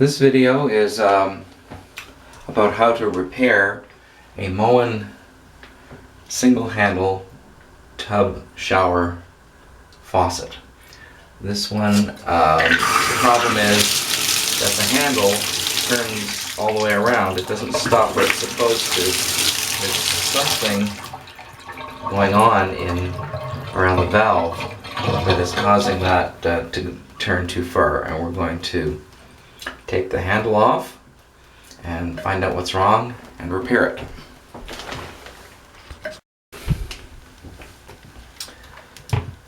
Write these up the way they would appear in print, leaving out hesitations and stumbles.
This video is about how to repair a Moen single handle tub shower faucet. This one, the problem is that the handle turns all the way around. It doesn't stop where it's supposed to. There's something going on around the valve that is causing that to turn too far, and we're going to take the handle off and find out what's wrong and repair it.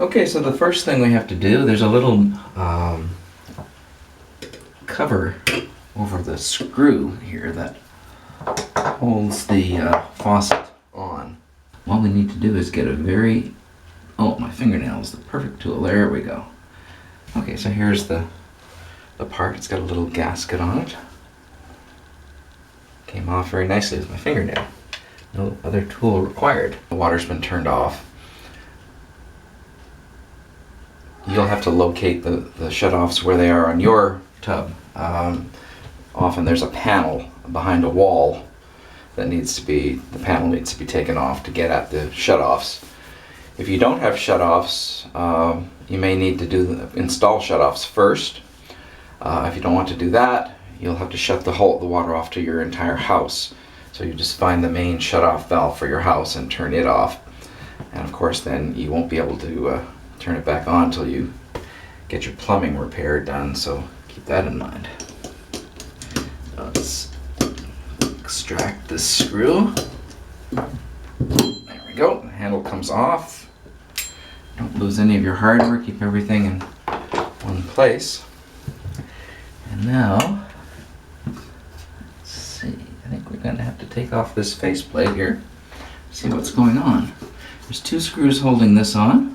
Okay, so the first thing we have to do, there's a little cover over the screw here that holds the faucet on. All we need to do is get a very, my fingernail is the perfect tool. There we go. Okay, so here's the part. It's got a little gasket on it. Came off very nicely with my fingernail. No other tool required. The water's been turned off. You'll have to locate the shutoffs where they are on your tub. Often there's a panel behind a wall that the panel needs to be taken off to get at the shutoffs. If you don't have shutoffs, you may need to install shutoffs first. If you don't want to do that, you'll have to shut the water off to your entire house. So you just find the main shutoff valve for your house and turn it off. And of course then you won't be able to turn it back on until you get your plumbing repair done, so keep that in mind. Let's extract this screw. There we go, the handle comes off. Don't lose any of your hardware, keep everything in one place. And now, let's see, I think we're going to have to take off this faceplate here, see what's going on. There's two screws holding this on.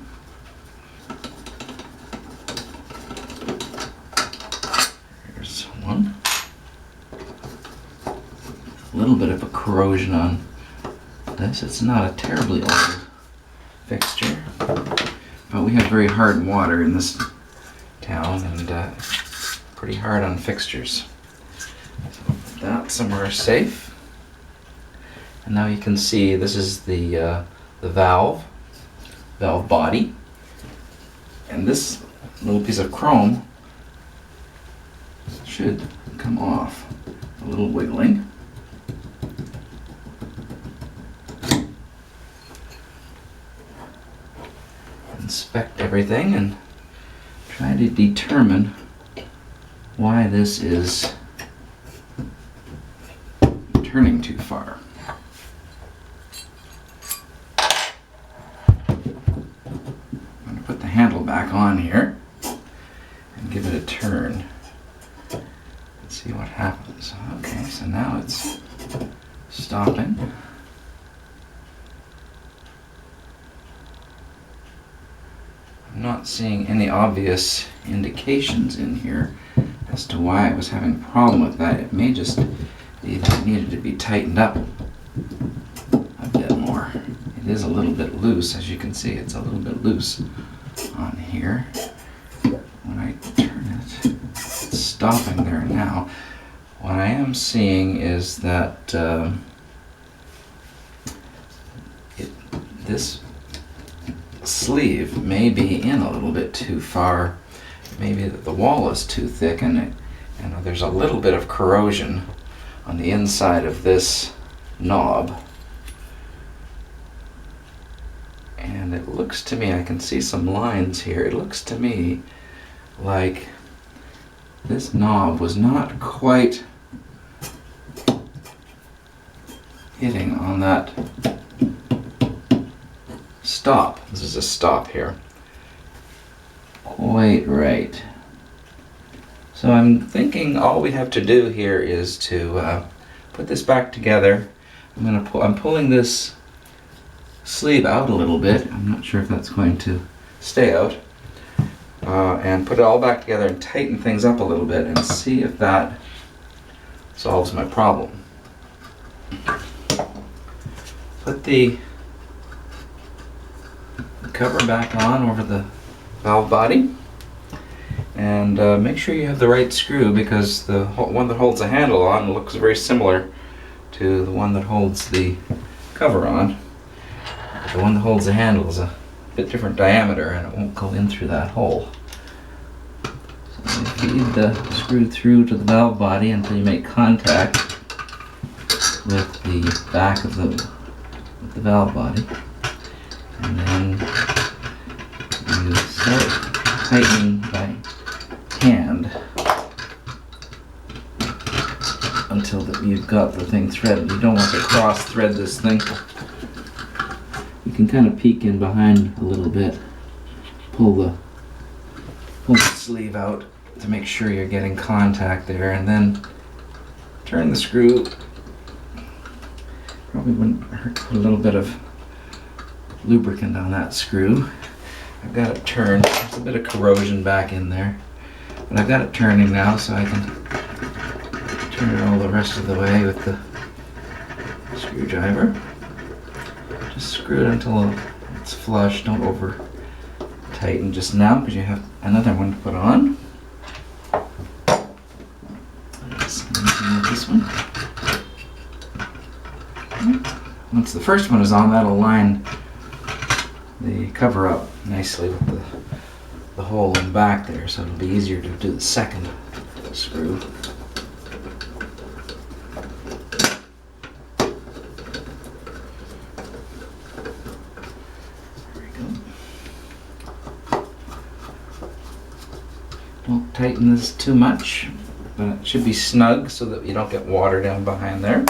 Here's one. A little bit of a corrosion on this. It's not a terribly old fixture, but we have very hard water in this town, and pretty hard on fixtures. So put that somewhere safe. And now you can see this is the valve body, and this little piece of chrome should come off. A little wiggling. Inspect everything and try to determine why this is turning too far. I'm going to put the handle back on here and give it a turn and see what happens. Okay, so now it's stopping. I'm not seeing any obvious indications in here as to why I was having a problem with that. It may just be that it needed to be tightened up a bit more. It is a little bit loose, as you can see. It's a little bit loose on here. When I turn it, it's stopping there now. What I am seeing is that this sleeve may be in a little bit too far. Maybe that the wall is too thick, and there's a little bit of corrosion on the inside of this knob. And it looks to me, I can see some lines here, it looks to me like this knob was not quite hitting on that stop. This is a stop here. Quite right. So I'm thinking all we have to do here is to put this back together. I'm pulling this sleeve out a little bit. I'm not sure if that's going to stay out. And put it all back together and tighten things up a little bit and see if that solves my problem. Put the cover back on over the valve body. And make sure you have the right screw, because the one that holds the handle on looks very similar to the one that holds the cover on. But the one that holds the handle is a bit different diameter and it won't go in through that hole. So you feed the screw through to the valve body until you make contact with the back of the valve body, and then you start tightening by hand until you've got the thing threaded. You don't want to cross thread this thing. You can kind of peek in behind a little bit, pull the sleeve out to make sure you're getting contact there, and then turn the screw. Probably wouldn't hurt to put a little bit of lubricant on that screw. I've got it turned. There's a bit of corrosion back in there, but I've got it turning now, so I can turn it all the rest of the way with the screwdriver. Just screw it until it's flush. Don't over tighten just now, because you have another one to put on. This one. Once the first one is on, that'll line the cover up nicely with the hole in the back there, so it'll be easier to do the second screw. There we go. Don't tighten this too much, but it should be snug so that you don't get water down behind there.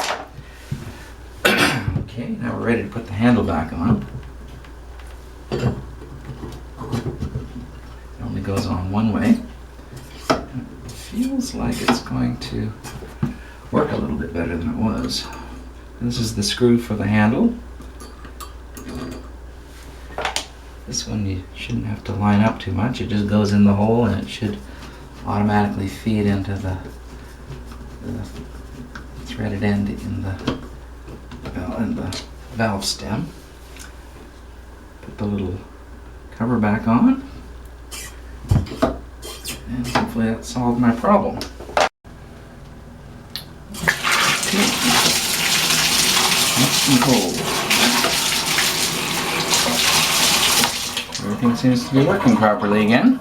Okay, now we're ready to put the handle back on. It only goes on one way. It feels like it's going to work a little bit better than it was. This is the screw for the handle. This one you shouldn't have to line up too much. It just goes in the hole and it should automatically feed into the threaded end in the valve stem. Put the little cover back on, and hopefully that solved my problem. Okay. Next and hold. Everything seems to be working properly again.